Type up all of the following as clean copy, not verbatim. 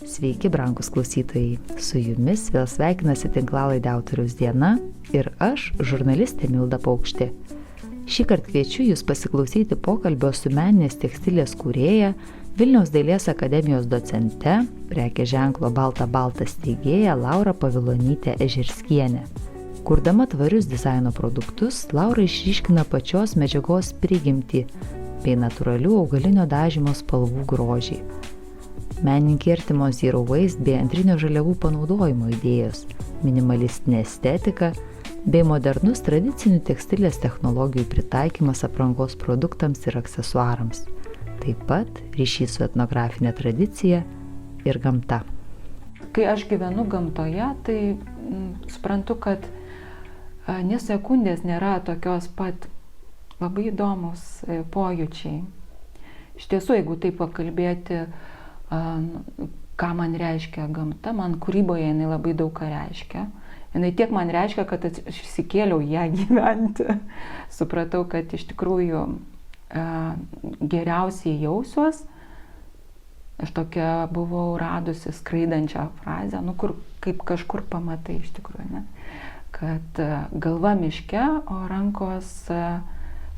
Sveiki, brangus klausytojai. Su jumis vėl sveikinasi tinklalaidė Autoriaus diena ir aš, žurnalistė Milda Paukštė. Šįkart kviečiu jūs pasiklausyti pokalbio su meninės tekstilės kūrėja, Vilniaus dailės akademijos docente, prekės ženklo Balta Balta steigėja Laura Pavilonytė Ežerskienė. Kurdama tvarius dizaino produktus, Laura išryškina pačios medžiagos prigimtį bei natūralių augalinio dažymo spalvų grožį. Menininkė artimos zero waste bei antrinio žaliavų panaudojimo idėjos, minimalistinė estetika bei modernus tradicinių tekstilės technologijų pritaikymas aprangos produktams ir aksesuarams. Taip pat ryšys su etnografinė tradicija ir gamta. Kai aš gyvenu gamtoje, tai suprantu, kad nė sekundės nėra tokios pat labai įdomus pojūčiai. Iš tiesų, jeigu taip pakalbėti, ką man reiškia gamta, man kūryboje jinai labai daug ką reiškia. Jinai tiek man reiškia, kad aš įsikėliau ją gyventi. Supratau, kad iš tikrųjų geriausiai jausiuos. Aš tokia buvau radusi skraidančią frazę, kur kaip kažkur pamatai iš tikrųjų, ne? Kad galva miške, o rankos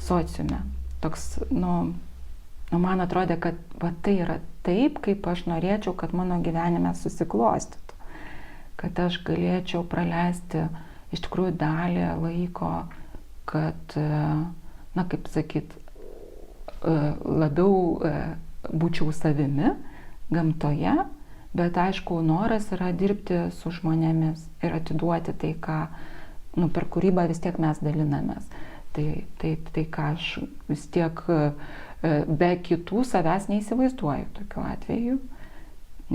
sociume. Toks, man atrodė, kad tai yra taip, kaip aš norėčiau, kad mano gyvenime susiklostytų. Kad aš galėčiau praleisti iš tikrųjų dalį laiko, kad, kaip sakyt, labiau būčiau savimi gamtoje, bet aišku, noras yra dirbti su žmonėmis ir atiduoti tai, ką, per kūrybą vis tiek mes dalinamės. Tai ką aš vis tiek be kitų savęs neįsivaizduoju tokiu atveju.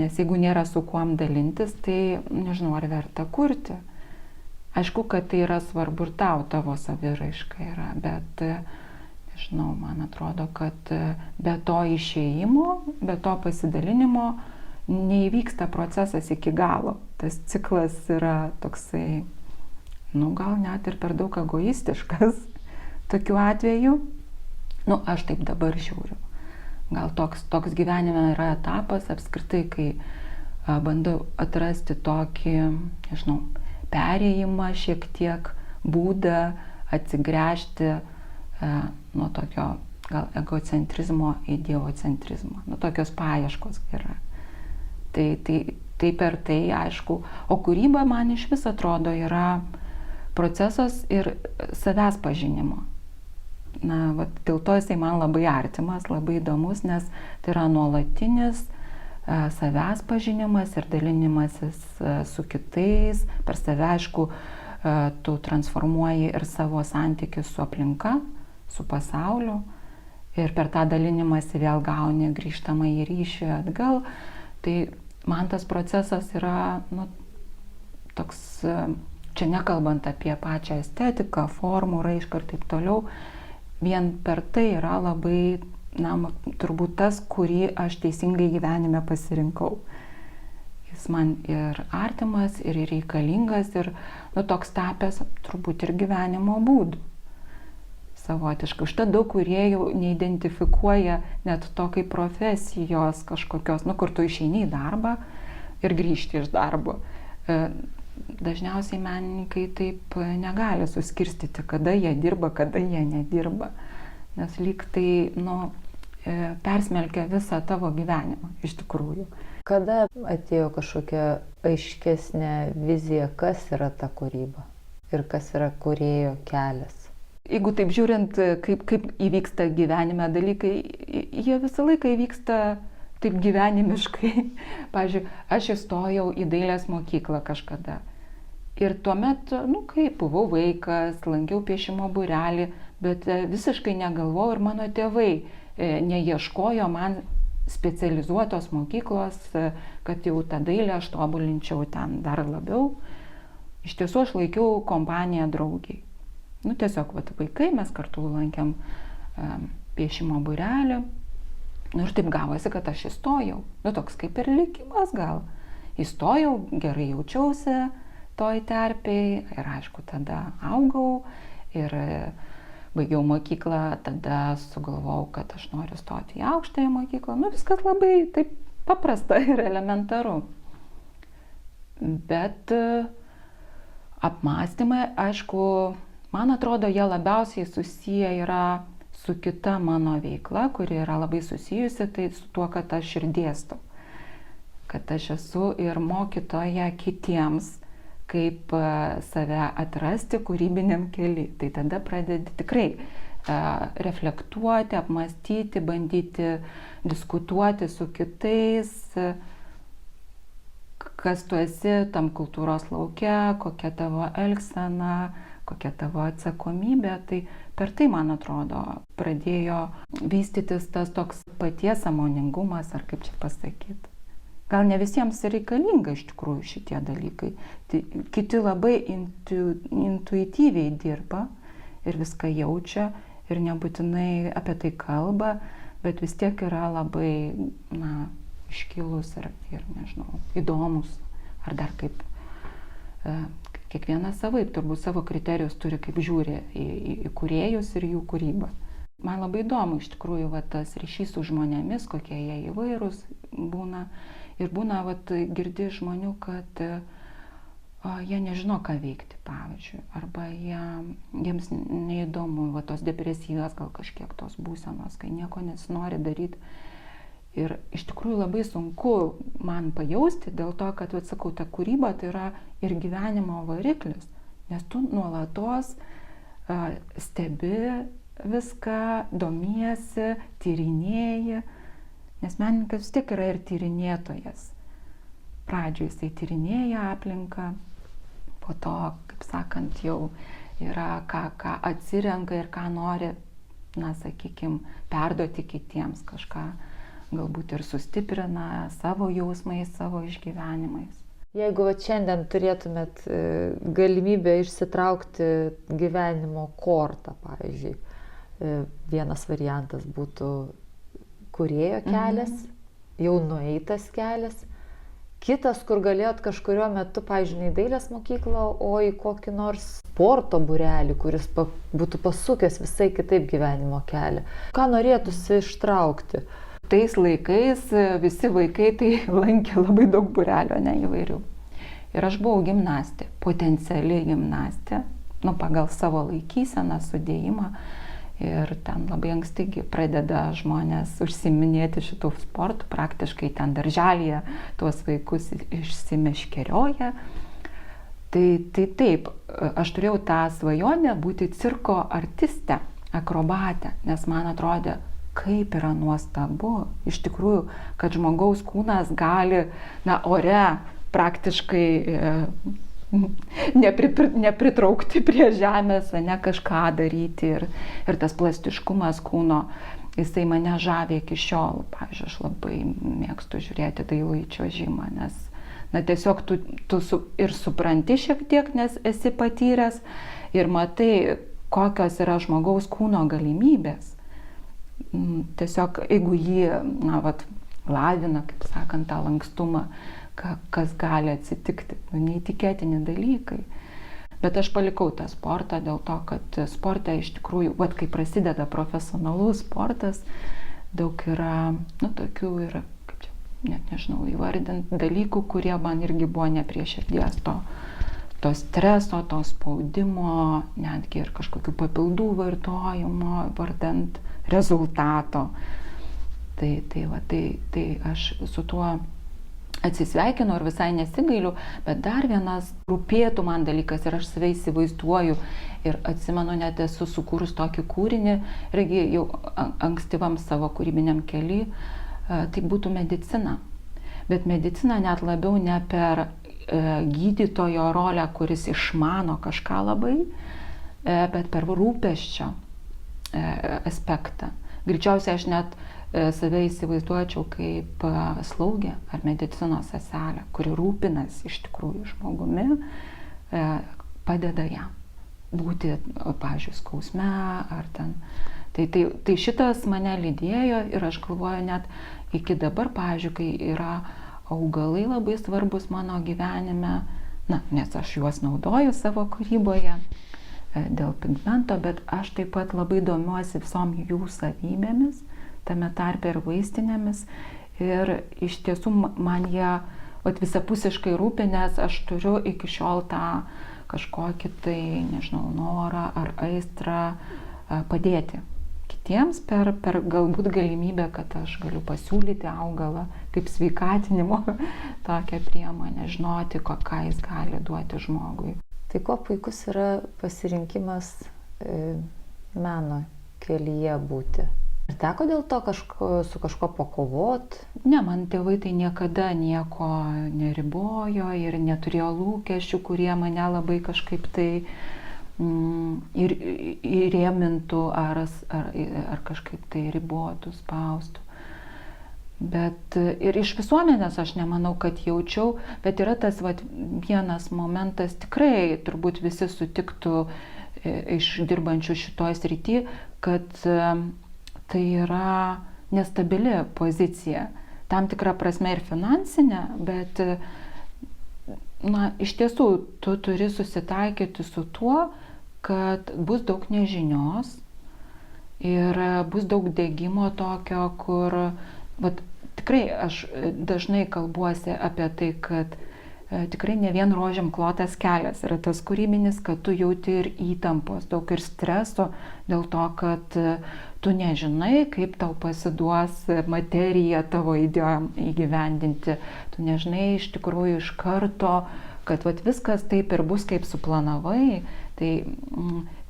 Nes jeigu nėra su kuom dalintis, tai nežinau, ar verta kurti. Aišku, kad tai yra svarbu ir tavo saviraiška yra, bet nežinau, man atrodo, kad be to išėjimo, be to pasidalinimo neįvyksta procesas iki galo. Tas ciklas yra toksai, gal net ir per daug egoistiškas tokiu atveju. Aš taip dabar žiūriu. Gal toks gyvenime yra etapas apskritai, kai bandau atrasti tokį, nežinau, perėjimą šiek tiek, būdą atsigręžti nuo tokio gal egocentrizmo į dievocentrizmą. Tokios paieškos yra. Tai per tai, aišku, o kūryba man iš vis atrodo yra procesas ir savęs pažinimo. Dėl to jisai man labai artimas, labai įdomus, nes tai yra nuolatinis savęs pažinimas ir dalinimasis su kitais. Per save, aišku, tu transformuoji ir savo santykius su aplinka, su pasauliu, ir per tą dalinimąsi vėl gauni grįžtamąjį ryšį atgal. Tai man tas procesas yra, toks, čia nekalbant apie pačią estetiką, formų, raišką ir taip toliau, vien per tai yra labai, turbūt tas, kurį aš teisingai gyvenime pasirinkau. Jis man ir artimas, ir reikalingas, ir toks tapęs turbūt ir gyvenimo būdų. Savotiškai. Užtat daug kūrėjų neidentifikuoja net to kaip profesijos kažkokios, kur tu išeini į darbą ir grįžti iš darbo. Dažniausiai menininkai taip negali suskirstyti, kada jie dirba, kada jie nedirba. Nes lyg tai, persmelkia visą tavo gyvenimą, iš tikrųjų. Kada atėjo kažkokia aiškesnė vizija, kas yra ta kūryba ir kas yra kūrėjo kelias? Jeigu taip žiūrint, kaip įvyksta gyvenime dalykai, jie visą laiką įvyksta taip gyvenimiškai. Pavyzdžiui, aš įstojau į dailės mokyklą kažkada. Ir tuomet, kaip buvau vaikas, lankiau piešimo būrelį, bet visiškai negalvojau ir mano tėvai neieškojo man specializuotos mokyklos, kad jau tą dailę aš tobulinčiau ten dar labiau. Iš tiesų aš laikiau kompaniją draugiai. Tiesiog vaikai, mes kartu lankėm piešimo būrelį. Ir taip gavosi, kad aš įstojau. Toks kaip ir likimas gal. Įstojau, gerai jaučiausi toj terpėj ir aišku, tada augau ir baigiau mokyklą, tada sugalvojau, kad aš noriu stoti į aukštąją mokyklą. Nu, viskas labai taip paprasta ir elementaru. Bet apmąstymai, aišku, man atrodo, jie labiausiai susiję yra su kita mano veikla, kuri yra labai susijusi, tai su tuo, kad aš ir dėstau. Kad aš esu ir mokytoja kitiems, kaip save atrasti kūrybiniam kely. Tai tada pradedi tikrai reflektuoti, apmąstyti, bandyti diskutuoti su kitais, kas tu esi tam kultūros lauke, kokia tavo elgsena, kokia tavo atsakomybė. Tai per tai, man atrodo, pradėjo vystytis tas toks paties sąmoningumas, ar kaip čia pasakyti. Gal ne visiems reikalinga iš tikrųjų šitie dalykai. Kiti labai intuityviai dirba ir viską jaučia ir nebūtinai apie tai kalba, bet vis tiek yra labai iškilus ir nežinau, įdomus. Ar dar kaip kiekvienas savaip, turbūt savo kriterijus turi, kaip žiūri į kūrėjus ir jų kūrybą. Man labai įdomu iš tikrųjų tas ryšys su žmonėmis, kokie jie įvairūs būna. Ir būna, girdi žmonių, kad jie nežino, ką veikti, pavyzdžiui. Arba jiems neįdomu, tos depresyvios gal kažkiek tos būsenos, kai nieko nesinori daryti. Ir iš tikrųjų labai sunku man pajausti dėl to, kad, sakau, ta kūryba tai yra ir gyvenimo variklis. Nes tu nuolatos stebi viską, domiesi, tyrinėji. Nes menininkas vis tiek yra ir tyrinėtojas. Pradžioje jisai tyrinėja aplinką, po to, kaip sakant, jau yra ką atsirenka ir ką nori, sakykime, perduoti kitiems, kažką galbūt ir sustiprina savo jausmais, savo išgyvenimais. Jeigu šiandien turėtumėt galimybę išsitraukti gyvenimo kortą, pavyzdžiui, vienas variantas būtų kūrėjo kelias, jau nueitas kelias. Kitas, kur galėjot kažkurio metu, pavyzdžiui, ne į dailės mokyklą, o į kokį nors sporto būrelį, kuris būtų pasukęs visai kitaip gyvenimo kelią. Ką norėtųsi ištraukti? Tais laikais visi vaikai tai lankė labai daug būrelių, įvairių. Ir aš buvau gimnastė, potenciali gimnastė, pagal savo laikyseną, sudėjimą. Ir ten labai anksti pradeda žmonės užsiiminėti šitų sportų, praktiškai ten darželyje tuos vaikus išsimeškerioja. Tai taip, aš turėjau tą svajonę būti cirko artiste, akrobatė, nes man atrodė, kaip yra nuostabu, iš tikrųjų, kad žmogaus kūnas gali, ore praktiškai nepritraukti prie žemės, kažką daryti ir tas plastiškumas kūno, jisai mane žavi iki šiol. Pavyzdžiui, aš labai mėgstu žiūrėti dailųjį čiuožimą, nes tiesiog tu ir supranti šiek tiek, nes esi patyręs ir matai, kokios yra žmogaus kūno galimybės. Tiesiog, jeigu jį lavina, kaip sakant, tą lankstumą, kas gali atsitikti, neįtikėtini dalykai. Bet aš palikau tą sportą dėl to, kad sporte iš tikrųjų, kai prasideda profesionalus sportas, daug yra, tokių yra, kaip čia, net nežinau, įvardint dalykų, kurie man irgi buvo ne prie širdies, to streso, to spaudimo, netgi ir kažkokių papildų vartojimo, vardant rezultato. Tai aš su tuo atsisveikinu ir visai nesigailiu, bet dar vienas rūpėtų man dalykas ir aš save įsivaizduoju ir atsimenu, net esu sukūrus tokį kūrinį, irgi jau ankstyvam savo kūrybiniam kely, tai būtų medicina. Bet medicina net labiau ne per gydytojo rolę, kuris išmano kažką labai, bet per rūpesčio aspektą. Greičiausiai aš net save įsivaizduočiau kaip slaugę ar medicinos seselę, kuri rūpinasi iš tikrųjų žmogumi, padeda jam būti, pavyzdžiui, skausme ar ten. Tai šitas mane lydėjo ir aš galvoju net iki dabar, pavyzdžiui, kai yra augalai labai svarbus mano gyvenime, nes aš juos naudoju savo kūryboje, dėl pigmento, bet aš taip pat labai domiuosi visom jų savybėmis, tame tarpe ir vaistinėmis. Ir iš tiesų man jie visapusiškai rūpi, nes aš turiu iki šiol tą kažkokį tai, nežinau, norą ar aistrą padėti kitiems per galbūt galimybę, kad aš galiu pasiūlyti augalą kaip sveikatinimo tokią priemonę, žinoti, ką jis gali duoti žmogui. Tai kuo puikus yra pasirinkimas meno kelyje būti? Ar teko dėl to su kažko pakovot? Ne, man tėvai tai niekada nieko neribojo ir neturėjo lūkesčių, kurie mane labai kažkaip tai ir įrėmintų ar kažkaip tai ribotų, spaustų. Bet ir iš visuomenės aš nemanau, kad jaučiau, bet yra tas vienas momentas, tikrai turbūt visi sutiktų iš dirbančių šitoj srity, kad tai yra nestabili pozicija, tam tikra prasme ir finansinė, bet iš tiesų tu turi susitaikyti su tuo, kad bus daug nežinios ir bus daug degimo tokio, kur tikrai aš dažnai kalbuosi apie tai, kad tikrai ne vien rožėm klotas kelias yra tas kūrybinis, kad tu jauti ir įtampos, daug ir streso dėl to, kad tu nežinai, kaip tau pasiduos materija tavo idėjom įgyvendinti. Tu nežinai iš tikrųjų iš karto, kad viskas taip ir bus, kaip suplanavai. Tai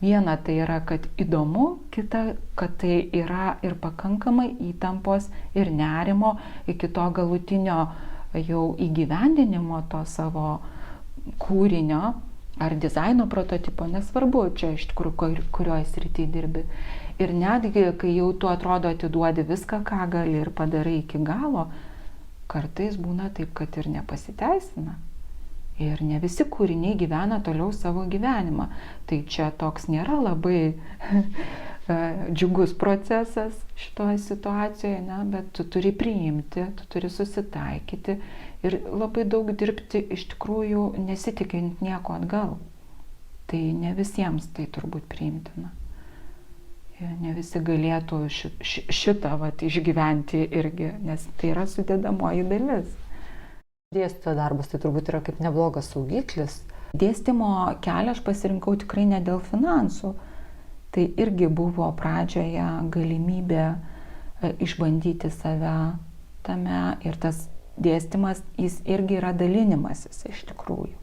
viena tai yra, kad įdomu, kita, kad tai yra ir pakankamai įtampos ir nerimo iki to galutinio jau įgyvendinimo to savo kūrinio ar dizaino prototipo, nesvarbu, čia iš tikrųjų kurioje srityje dirbi. Ir netgi, kai jau tu atrodo atiduodi viską, ką gali ir padarai iki galo, kartais būna taip, kad ir nepasiteisina. Ir ne visi kūriniai gyvena toliau savo gyvenimą. Tai čia toks nėra labai džiugus procesas šitoje situacijoje, ne? Bet tu turi priimti, tu turi susitaikyti ir labai daug dirbti iš tikrųjų nesitikint nieko atgal. Tai ne visiems tai turbūt priimtina. Ne visi galėtų šitą išgyventi irgi, nes tai yra sudedamoji dalis. Dėstytojo darbas tai turbūt yra kaip neblogas saugiklis. Dėstymo kelią aš pasirinkau tikrai ne dėl finansų. Tai irgi buvo pradžioje galimybė išbandyti save tame ir tas dėstymas, jis irgi yra dalinimasis iš tikrųjų.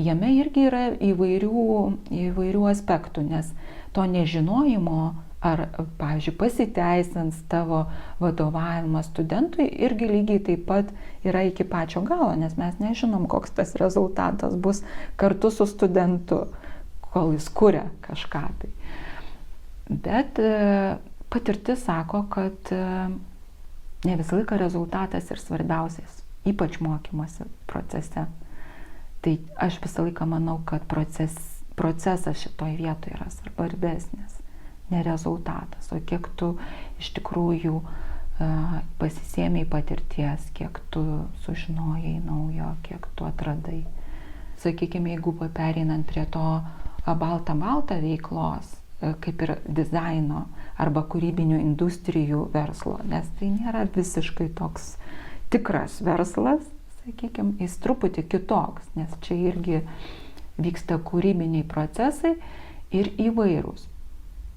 Jame irgi yra įvairių aspektų, nes to nežinojimo ar, pavyzdžiui, pasiteisins tavo vadovavimas studentui irgi lygiai taip pat yra iki pačio galo, nes mes nežinom, koks tas rezultatas bus kartu su studentu, kol jis kuria kažką tai. Bet patirtis sako, kad ne visą laiką rezultatas ir svarbiausias, ypač mokymosi procese. Tai aš visą laiką manau, kad procesas šitoj vietoje yra svarbesnis. Ne rezultatas, o kiek tu iš tikrųjų pasisėmei patirties, kiek tu sužinojai naujo, kiek tu atradai. Sakykime, jeigu pereinant prie to balta veiklos, kaip ir dizaino arba kūrybinių industrijų verslo, nes tai nėra visiškai toks tikras verslas, sakykime, jis truputį kitoks, nes čia irgi vyksta kūrybiniai procesai ir įvairūs.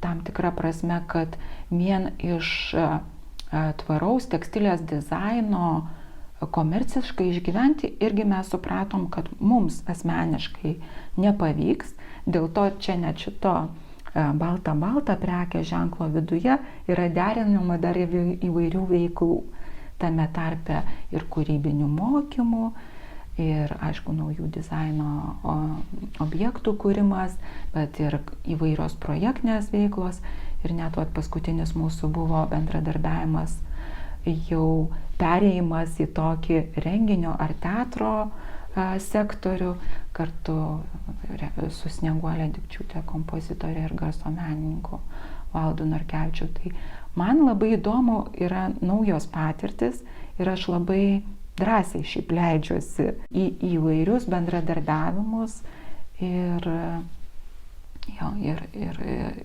Tam tikra prasme, kad vien iš tvaraus tekstilės dizaino komerciškai išgyventi irgi mes supratom, kad mums asmeniškai nepavyks. Dėl to čia net šito balta prekės ženklo viduje yra derinama dar įvairių veiklų. Tame tarpe ir kūrybinių mokymų, ir, aišku, naujų dizaino objektų kūrimas, bet ir įvairios projektinės veiklos. Ir net paskutinis mūsų buvo bendradarbiavimas, jau perėjimas į tokį renginio ar teatro sektorių, kartu su Snieguolė Dikčiūtė, kompozitorė ir garso menininku Valdu Narkevičiu. Tai man labai įdomu yra naujos patirtis ir aš labai drąsiai šiaip leidžiuosi į įvairius bendradarbiavimus ir Jo,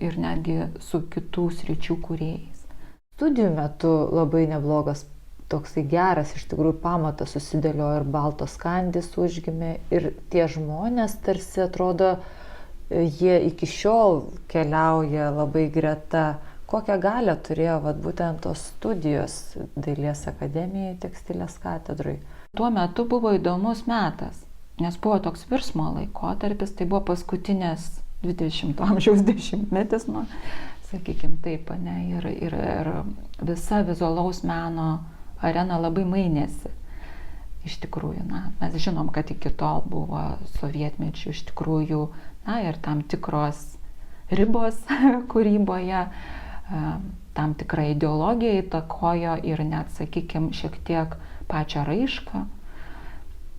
ir netgi su kitų sričių kūrėjais. Studijų metu labai neblogas, toksai geras iš tikrųjų pamatas susidėliojo ir Baltos kandys užgimė ir tie žmonės tarsi atrodo, jie iki šiol keliauja labai greta. Kokią galią turėjo būtent tos studijos Dailės akademijai, tekstilės katedrui? Tuo metu buvo įdomus metas, nes buvo toks virsmo laikotarpis, tai buvo paskutinės 20 amžiaus dešimtmetis, sakykime taip, ne, ir visa vizualaus meno arena labai mainėsi. Iš tikrųjų, mes žinom, kad iki tol buvo sovietmečių iš tikrųjų, ir tam tikros ribos kūryboje, tam tikra ideologija įtakojo ir net, sakykime, šiek tiek pačią raišką.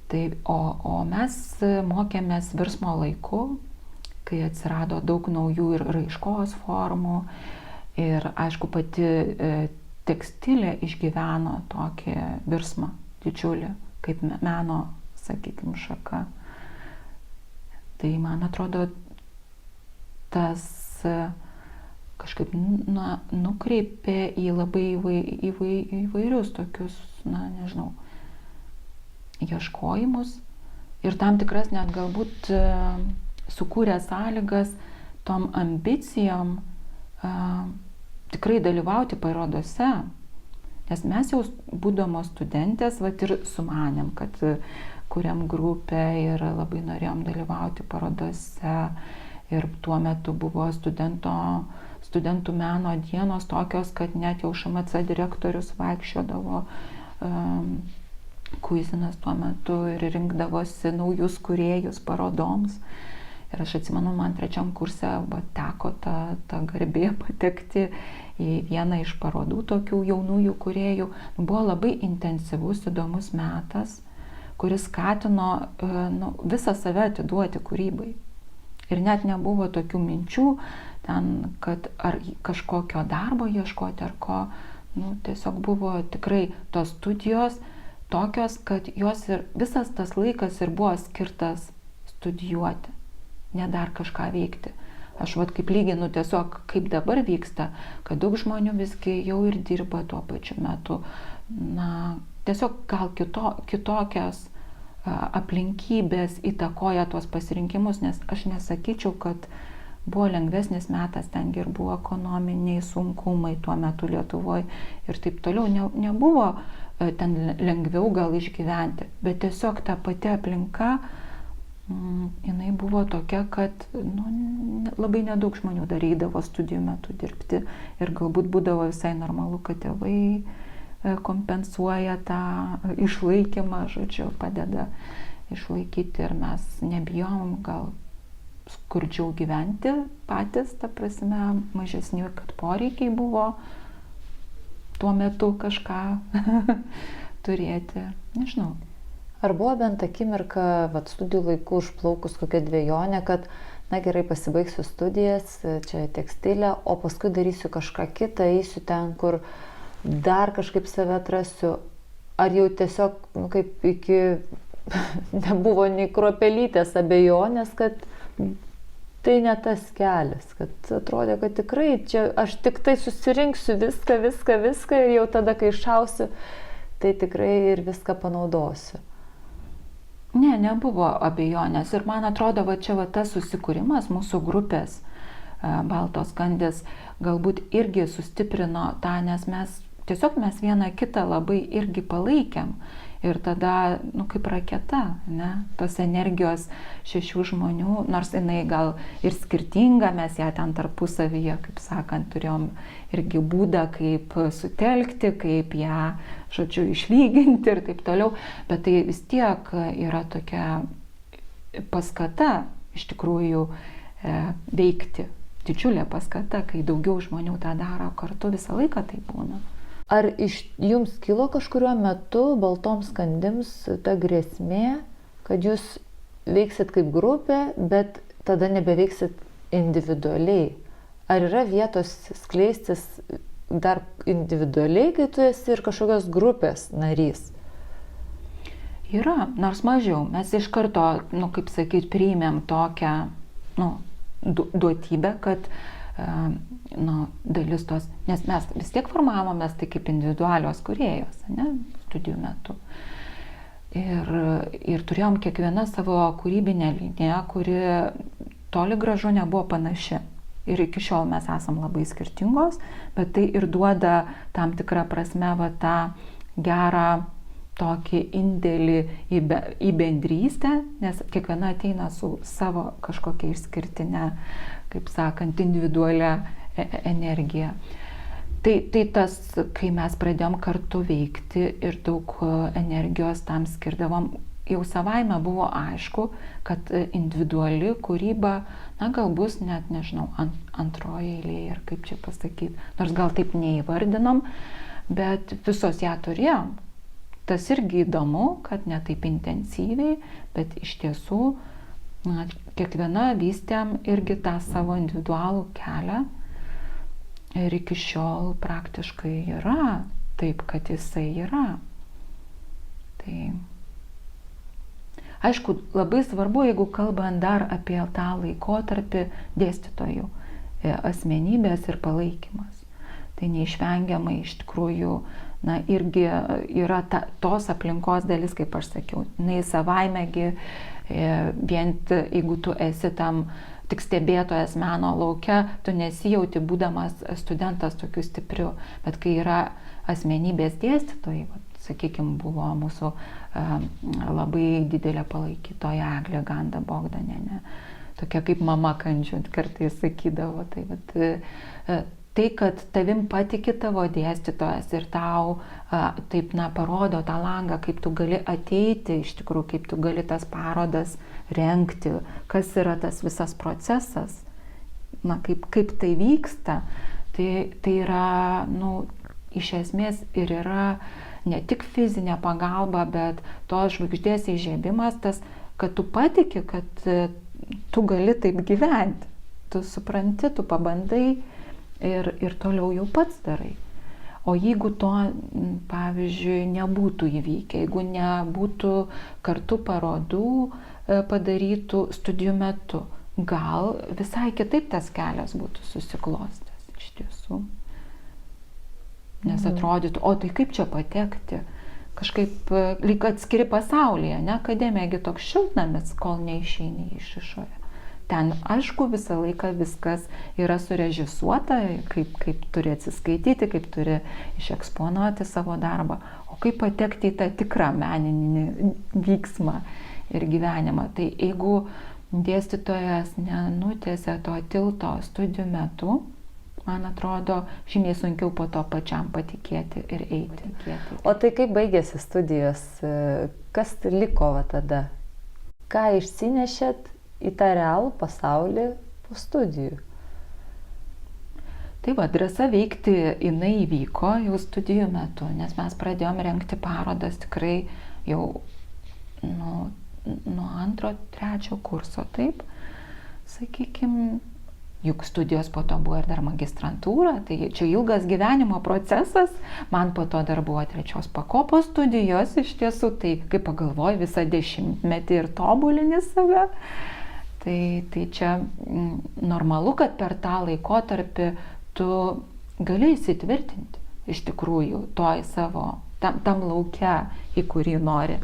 Tai, o mes mokėmės virsmo laiku, kai atsirado daug naujų ir raiškos formų ir, aišku, pati tekstilė išgyveno tokį virsmą didžiulį, kaip meno, sakykime, šaka. Tai, man atrodo, tas kažkaip nukreipė į labai įvairius tokius, nežinau, ieškojimus ir tam tikras net galbūt sukūrė sąlygas tom ambicijom tikrai dalyvauti parodose. Nes mes jau būdamos studentės ir sumanėm, kad kuriam grupę ir labai norėjom dalyvauti parodose. Ir tuo metu buvo studentų meno dienos tokios, kad net jau ŠMC direktorius vaikščiodavo, Kuizinas tuo metu ir rinkdavosi naujus kūrėjus parodoms. Ir aš atsimenu, man 3 kurse teko ta garbė patekti į vieną iš parodų tokių jaunųjų kūrėjų. Buvo labai intensyvus, įdomus metas, kuris skatino visą save atiduoti kūrybai. Ir net nebuvo tokių minčių ten, kad ar kažkokio darbo ieškoti, ar ko. Tiesiog buvo tikrai tos studijos tokios, kad jos ir visas tas laikas ir buvo skirtas studijuoti, ne dar kažką veikti. Aš kaip lyginu tiesiog, kaip dabar vyksta, kad daug žmonių visgi jau ir dirba tuo pačiu metu. Tiesiog gal kitokios aplinkybės įtakoja tuos pasirinkimus, nes aš nesakyčiau, kad buvo lengvesnis metas, tengi ir buvo ekonominiai sunkumai tuo metu Lietuvoje ir taip toliau. Nebuvo ten lengviau gal išgyventi, bet tiesiog ta pati aplinka, jinai buvo tokia, kad labai nedaug žmonių darydavo studijų metu dirbti ir galbūt būdavo visai normalu, kad tėvai kompensuoja tą išlaikymą, padeda išlaikyti ir mes nebijom gal skurdžiau gyventi patys, ta prasme, mažesni, kad poreikiai buvo tuo metu kažką turėti, nežinau. Ar buvo bent akimirka, studijų laikų užplaukus kokia dvejonė, kad, gerai, pasibaigsiu studijas, čia tekstilė, o paskui darysiu kažką kitą, eisiu ten, kur dar kažkaip save atrasiu, ar jau tiesiog, kaip iki nebuvo nei kruopelytės abejonės, kad tai ne tas kelias, kad atrodė, kad tikrai čia aš tik tai susirinksiu viską ir jau tada, kai iššausiu, tai tikrai ir viską panaudosiu. Ne, nebuvo abejonės ir man atrodo, čia tas susikūrimas mūsų grupės Baltos kandys galbūt irgi sustiprino tą, nes mes vieną kitą labai irgi palaikėm. Ir tada, kaip raketa, tos energijos 6 žmonių, nors jinai gal ir skirtinga, mes ją ten tarpusavyje, kaip sakant, turėjom irgi būdą, kaip sutelkti, kaip ją, išlyginti ir taip toliau, bet tai vis tiek yra tokia paskata iš tikrųjų veikti, didžiulė paskata, kai daugiau žmonių tą daro kartu, visą laiką tai būna. Ar jums kilo kažkuriuo metu Baltoms kandims ta grėsmė, kad jūs veiksit kaip grupė, bet tada nebeveiksit individualiai? Ar yra vietos skleistis dar individualiai, kai tu esi ir kažkokios grupės narys? Yra, nors mažiau. Mes iš karto, kaip sakyti, priėmėm tokią, duotybė, kad dalis tos, nes mes vis tiek formavomės tai kaip individualios kūrėjos, ne, studijų metu. Ir turėjom kiekviena savo kūrybinę liniją, kuri toli gražu nebuvo panaši. Ir iki šiol mes esam labai skirtingos, bet tai ir duoda tam tikrą prasme tą gerą tokį indėlį į bendrystę, nes kiekviena ateina su savo kažkokia išskirtinė, kaip sakant, individualią energiją. Tai tas, kai mes pradėjom kartu veikti ir daug energijos tam skirdavom, jau savaime buvo aišku, kad individuali kūryba, gal bus net, nežinau, antroje eilėje, ar kaip čia pasakyti, nors gal taip neįvardinom, bet visos ją turėjom. Tas irgi įdomu, kad ne taip intensyviai, bet iš tiesų kiekviena vystėm irgi tą savo individualų kelią ir iki šiol praktiškai yra taip, kad jisai yra. Tai aišku, labai svarbu, jeigu kalbant dar apie tą laikotarpį, dėstytojų asmenybės ir palaikymas. Tai neišvengiamai iš tikrųjų irgi yra tos aplinkos dalis, kaip aš sakiau. Savaimegi, vien jeigu tu esi tam tik stebėtojas meno lauke, tu nesijauti būdamas studentas tokiu stipriu. Bet kai yra asmenybės dėstytojai, sakykime, buvo mūsų labai didelė palaikytoja Eglė Ganda Bogdanienė, tokia kaip mama Kandžiut kartais sakydavo. Tai, kad tavim patiki tavo dėstytojas ir tau taip parodo tą langą, kaip tu gali ateiti, iš tikrųjų, kaip tu gali tas parodas rengti, kas yra tas visas procesas, kaip tai vyksta, tai yra, iš esmės ir yra ne tik fizinė pagalba, bet tos žvaigždės įžiebimas, tas, kad tu patiki, kad tu gali taip gyventi, tu supranti, tu pabandai, ir toliau jau pats darai. O jeigu to, pavyzdžiui, nebūtų įvykę, jeigu nebūtų kartu parodų padarytų studijų metu, gal visai kitaip tas kelias būtų susiklostęs iš tiesų. Nes atrodytų, o tai kaip čia patekti? Kažkaip lyg atskiri pasaulyje, ne? Akademijagi toks šiltnamis, kol neišeini iš išorės. Ten, aišku, visą laiką viskas yra surežisuota, kaip turi atsiskaityti, kaip turi išeksponuoti savo darbą. O kaip patekti į tą tikrą meninį vyksmą ir gyvenimą. Tai jeigu dėstytojas nenutiesia to tilto studijų metu, man atrodo, žymiai sunkiau po to pačiam patikėti ir eiti. O tai kaip baigėsi studijos? Kas liko tada? Ką išsinešėt į tą realų pasaulį po studijų? Tai drąsa veikti jinai įvyko jau studijų metu, nes mes pradėjom rengti parodas tikrai jau nuo 2-3 kurso, taip, sakykime, juk studijos po to buvo ir dar magistrantūra, tai čia ilgas gyvenimo procesas, man po to dar buvo 3 pakopos studijos iš tiesų, tai kaip pagalvoju, visą 10-metį ir tobulini save. Tai čia normalu, kad per tą laikotarpį tu gali įsitvirtinti iš tikrųjų tam lauke, į kurį nori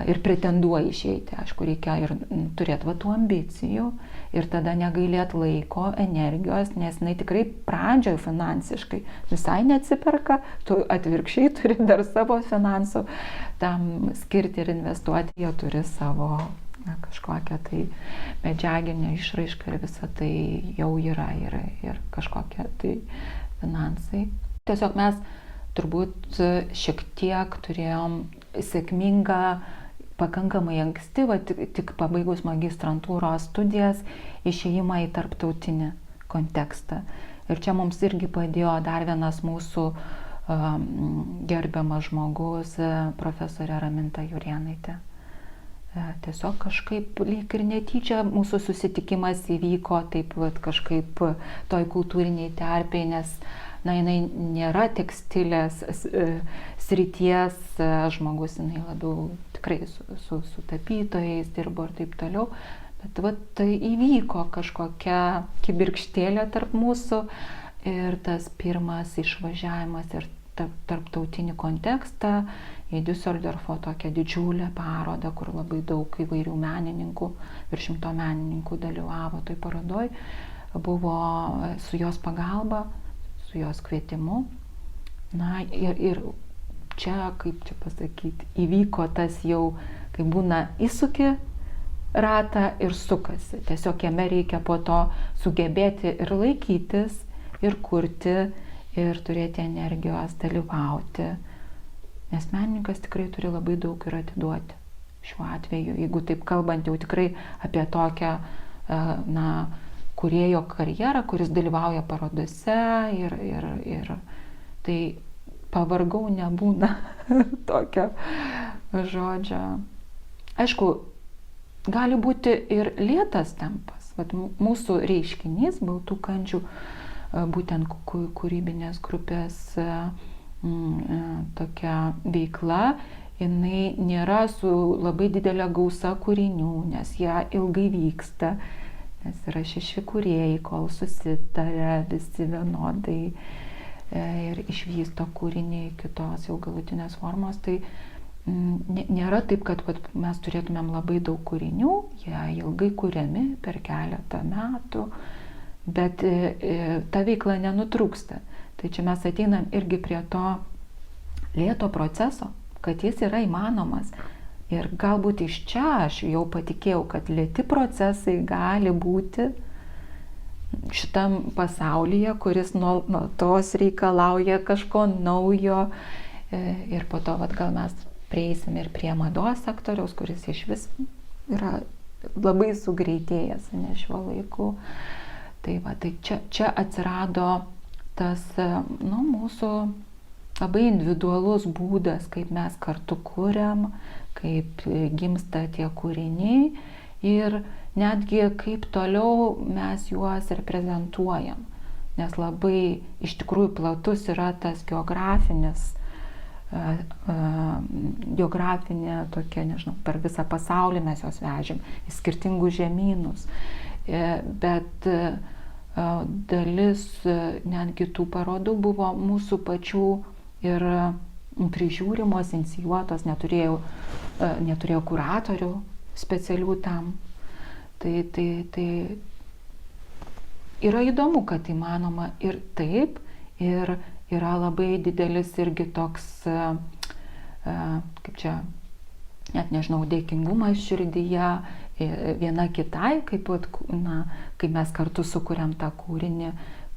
ir pretenduoji išeiti. Aišku, reikia ir turėti tų ambicijų ir tada negailėt laiko, energijos, nes jinai tikrai pradžioje finansiškai visai neatsiperka, tu atvirkščiai turi dar savo finansų tam skirti ir investuoti, jie turi savo kažkokią tai medžiaginę išraišką ir visą tai jau yra ir kažkokie tai finansai. Tiesiog mes turbūt šiek tiek turėjom sėkmingą, pakankamai anksti, tik pabaigus magistrantūros studijas, išėjimą į tarptautinį kontekstą. Ir čia mums irgi padėjo dar vienas mūsų gerbiamas žmogus, profesorė Raminta Jurėnaitė. Tiesiog kažkaip lyg ir netyčia mūsų susitikimas įvyko taip kažkaip toj kultūriniai terpėj, nes jinai nėra tekstilės srities žmogus, jinai labiau tikrai su tapytojais dirbo ir taip toliau, Bet va, tai įvyko kažkokia kibirkštėlė tarp mūsų ir tas pirmas išvažiavimas ir tarptautinį kontekstą į Düsseldorfo tokią didžiulę parodą, kur labai daug įvairių menininkų, virš 100 menininkų dalyvavo toj parodoj, buvo su jos pagalba, su jos kvietimu. Na ir čia, kaip čia pasakyti, įvyko tas jau, kai būna įsuki ratą ir sukasi. Tiesiog jame reikia po to sugebėti ir laikytis, ir kurti, ir turėti energijos dalyvauti. Nes menininkas tikrai turi labai daug ir atiduoti. Šiuo atveju, jeigu taip kalbant jau tikrai apie tokią, kūrėjo karjerą, kuris dalyvauja parodose ir tai pavargau nebūna tokio žodžio. Aišku, gali būti ir lėtas tempas. Vat mūsų reiškinys Baltų kandžių, būtent kūrybinės grupės tokia veikla, jinai nėra su labai didelė gausa kūrinių, nes jie ilgai vyksta, nes yra 6 kūrėjai, kol susitarė visi vienodai ir išvysto kūrinį kitos jau galutinės formos. Tai nėra taip, kad mes turėtumėm labai daug kūrinių, jie ilgai kuriami per keletą metų, bet ta veikla nenutrūksta. Tai čia mes ateinam irgi prie to lėto proceso, kad jis yra įmanomas. Ir galbūt iš čia aš jau patikėjau, kad lėti procesai gali būti šitam pasaulyje, kuris nuolatos reikalauja kažko naujo. Ir po to gal mes prieisim ir prie mados sektoriaus, kuris iš vis yra labai sugreitėjęs, ne šiuo laiku. Tai čia atsirado tas mūsų labai individualus būdas, kaip mes kartu kuriam, kaip gimsta tie kūriniai ir netgi kaip toliau mes juos reprezentuojam. Nes labai iš tikrųjų platus yra tas geografinė tokia, nežinau, per visą pasaulį mes juos vežėm į skirtingus žemynus. Bet dalis netgi tų parodų buvo mūsų pačių ir prižiūrimos, inicijuotos, neturėjo kuratorių specialių tam. Tai yra įdomu, kad įmanoma ir taip, ir yra labai didelis irgi toks, kaip čia, net nežinau, dėkingumas širdyje viena kitai, kai mes kartu sukuriam tą kūrinį,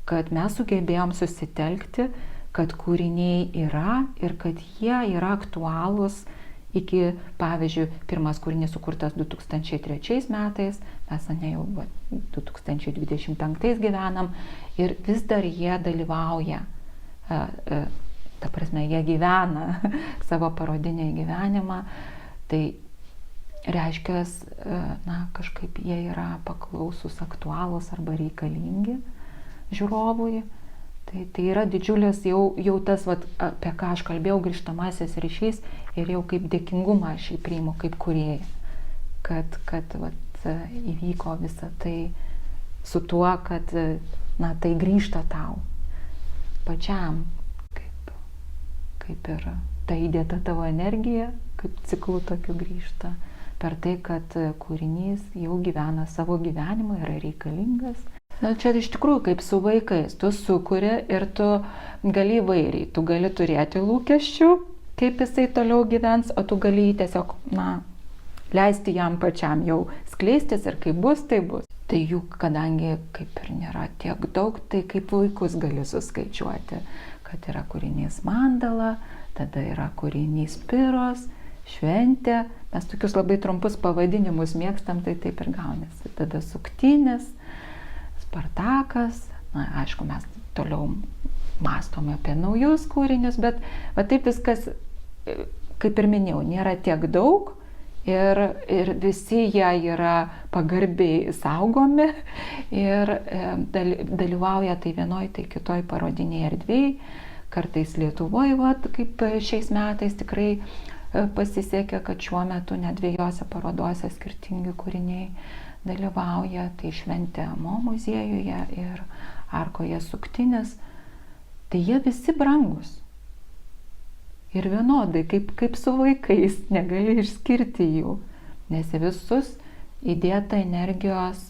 kad mes sugebėjom susitelkti, kad kūriniai yra ir kad jie yra aktualūs iki, pavyzdžiui, pirmas kūrinys sukurtas 2003 metais, mes jau 2025 gyvenam ir vis dar jie dalyvauja, ta prasme, jie gyvena savo parodinį gyvenimą, tai reiškia, kažkaip jie yra paklausus, aktualūs arba reikalingi žiūrovui. Tai yra didžiulis jau tas, apie ką aš kalbėjau, grįžtamasis ryšys ir jau kaip dėkingumą aš jį priimu kaip kūrėja, kad įvyko visa tai su tuo, kad tai grįžta tau pačiam, kaip ir ta įdėta tavo energija, kaip ciklų tokių grįžta, per tai, kad kūrinys jau gyvena savo gyvenimą, yra reikalingas. Čia iš tikrųjų kaip su vaikais, tu sukuri ir tu gali įvairiai, tu gali turėti lūkesčių, kaip jisai toliau gyvens, o tu gali tiesiog, leisti jam pačiam jau skleistis ir kaip bus, tai bus. Tai jų, kadangi kaip ir nėra tiek daug, tai kaip vaikus gali suskaičiuoti, kad yra kūrinys mandala, tada yra kūrinys piros, šventė, mes tokius labai trumpus pavadinimus mėgstam, tai taip ir gaunasi. Tada suktinis, Spartakas, aišku, mes toliau mąstome apie naujus kūrinius, bet taip viskas, kaip ir minėjau, nėra tiek daug ir visi jie yra pagarbiai saugomi ir dalyvauja tai vienoj, tai kitoj parodinėje erdvėje, kartais Lietuvoje, kaip šiais metais tikrai pasisekė, kad šiuo metu net 2 parodose skirtingi kūriniai dalyvauja, tai šventė Mo muziejuje ir Arkoje Suktinis, tai jie visi brangus. Ir vienodai, kaip su vaikais, negali išskirti jų, nes visus įdėta energijos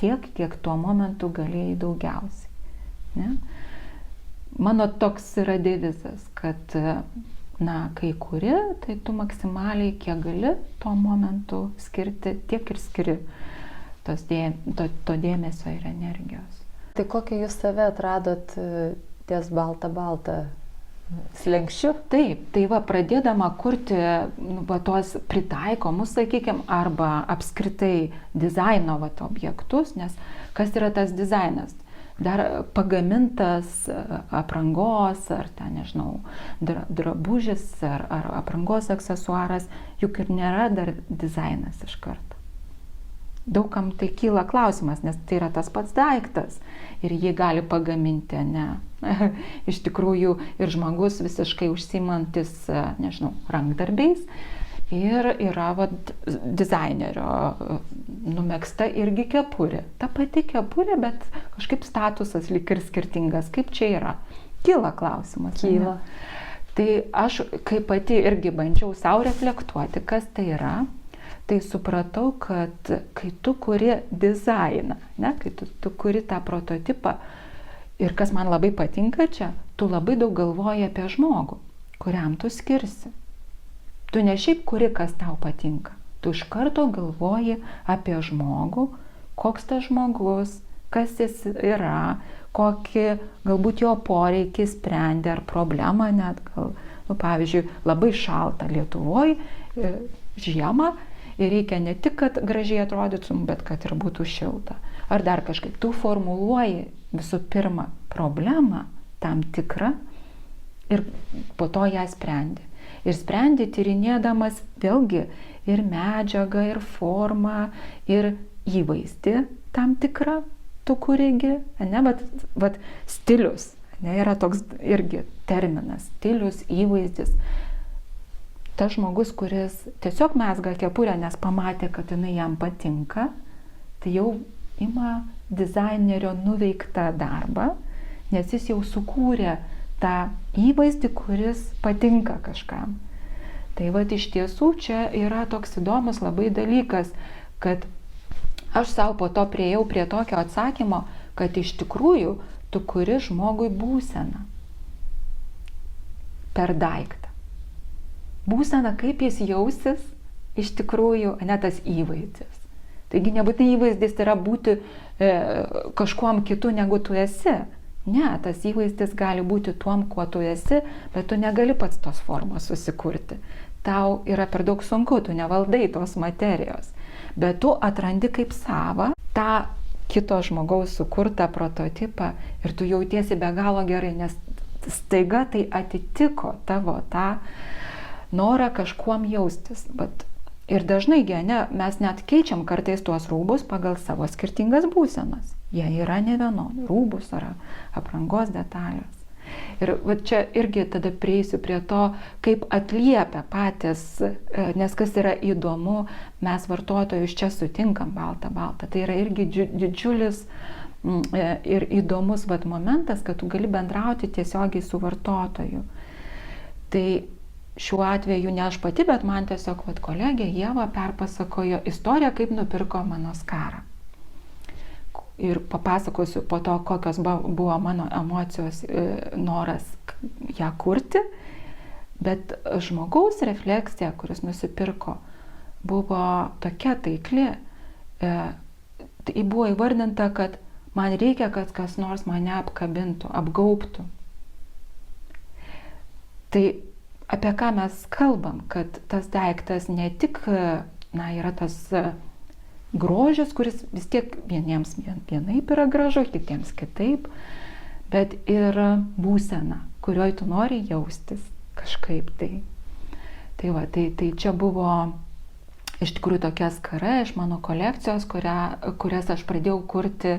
tiek, kiek tuo momentu galėjai daugiausiai. Ne? Mano toks yra devizas, kad kai kuri, tai tu maksimaliai kiek gali tuo momentu skirti, tiek ir skiri to dėmesio ir energijos. Tai kokią jūs save atradot ties balta slenkščiu? Taip, tai pradėdama kurti tuos pritaikomus, sakykime, arba apskritai dizaino objektus, nes kas yra tas dizainas? Dar pagamintas aprangos, ar ten, nežinau, drabužis, ar aprangos aksesuaras, juk ir nėra dar dizainas iš karto. Daugam tai kyla klausimas, nes tai yra tas pats daiktas ir jį gali pagaminti, ne. Iš tikrųjų ir žmogus visiškai užsiimantis, nežinau, rankdarbiais ir yra dizainerio numegzta irgi kepurė. Ta pati kepurė, bet kažkaip statusas lyg ir skirtingas. Kaip čia yra? Kyla klausimas. Kyla. Tai aš kaip pati irgi bandžiau savo reflektuoti, kas tai yra. Tai supratau, kad kai tu kuri dizainą, ne, kai tu kuri tą prototipą, ir kas man labai patinka čia, tu labai daug galvoji apie žmogų, kuriam tu skirsi. Tu ne šiaip kuri, kas tau patinka. Tu iš karto galvoji apie žmogų, koks tas žmogus, kas jis yra, kokį galbūt jo poreikį sprendė ar problemą net gal. Pavyzdžiui, labai šalta Lietuvoje, žiemą, ir reikia ne tik, kad gražiai atrodytum, bet kad ir būtų šilta. Ar dar kažkaip. Tu formuluoji visų pirma problemą tam tikrą ir po to ją sprendi. Ir sprendi tyrinėdamas vėlgi ir medžiagą, ir formą, ir įvaizdį tam tikrą, tu kurigi, ne, vat stilius, ne, yra toks irgi terminas, stilius, įvaizdis. Tas žmogus, kuris tiesiog mezga kepurę, nes pamatė, kad jinai jam patinka, tai jau ima dizainerio nuveiktą darbą, nes jis jau sukūrė tą įvaizdį, kuris patinka kažkam. Tai iš tiesų čia yra toks įdomus labai dalykas, kad aš savo po to priėjau prie tokio atsakymo, kad iš tikrųjų tu kuri žmogui būseną per daiktą. Būsena, kaip jis jausis, iš tikrųjų, ne tas įvaizdis. Taigi nebūtinai įvaizdis yra būti kažkuom kitu, negu tu esi. Ne, tas įvaizdis gali būti tuom, kuo tu esi, bet tu negali pats tos formos susikurti. Tau yra per daug sunku, tu nevaldai tos materijos. Bet tu atrandi kaip savą tą kito žmogaus sukurtą prototipą ir tu jautiesi be galo gerai, nes staiga tai atitiko tavo tą norą kažkuom jaustis. Ir dažnai, ne, mes net keičiam kartais tuos rūbus pagal savo skirtingas būsenas. Jie yra ne vienodi, rūbus ar aprangos detalės. Ir čia irgi tada prieisiu prie to, kaip atliepia patys, nes kas yra įdomu, mes vartotojus čia sutinkam balta. Tai yra irgi didžiulis ir įdomus momentas, kad tu gali bendrauti tiesiogiai su vartotoju. Tai šiuo atveju ne aš pati, bet man tiesiog kolegė Ieva perpasakojo istoriją, kaip nupirko mano skarą. Ir papasakosiu po to, kokios buvo mano emocijos, noras ją kurti. Bet žmogaus refleksija, kuris nusipirko, buvo tokia taikli. Tai buvo įvardinta, kad man reikia, kad kas nors mane apkabintų, apgaubtų. Tai apie ką mes kalbam, kad tas daiktas ne tik yra tas grožis, kuris vis tiek vieniems vienaip yra gražu, kitiems kitaip, bet ir būsena, kurioj tu nori jaustis kažkaip tai. Tai čia buvo iš tikrųjų tokia skara iš mano kolekcijos, kurias aš pradėjau kurti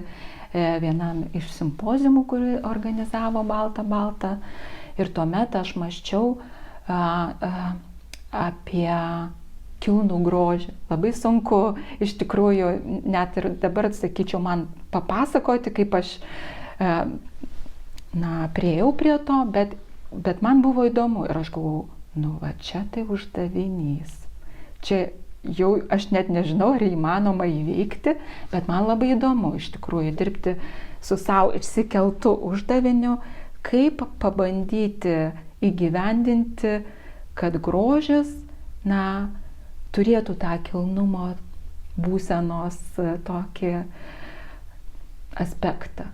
vienam iš simpoziumų, kurį organizavo Balta. Ir tuomet aš mąsčiau apie kilnų grožį. Labai sunku iš tikrųjų, net ir dabar, sakyčiau, man papasakoti, kaip aš priėjau prie to, bet man buvo įdomu ir aš galvojau, čia tai uždavinys. Čia jau aš net nežinau, ar įmanoma įveikti, bet man labai įdomu iš tikrųjų dirbti su savo išsikeltu uždaviniu, kaip pabandyti įgyvendinti, kad grožis, turėtų tą kilnumo būsenos tokį aspektą.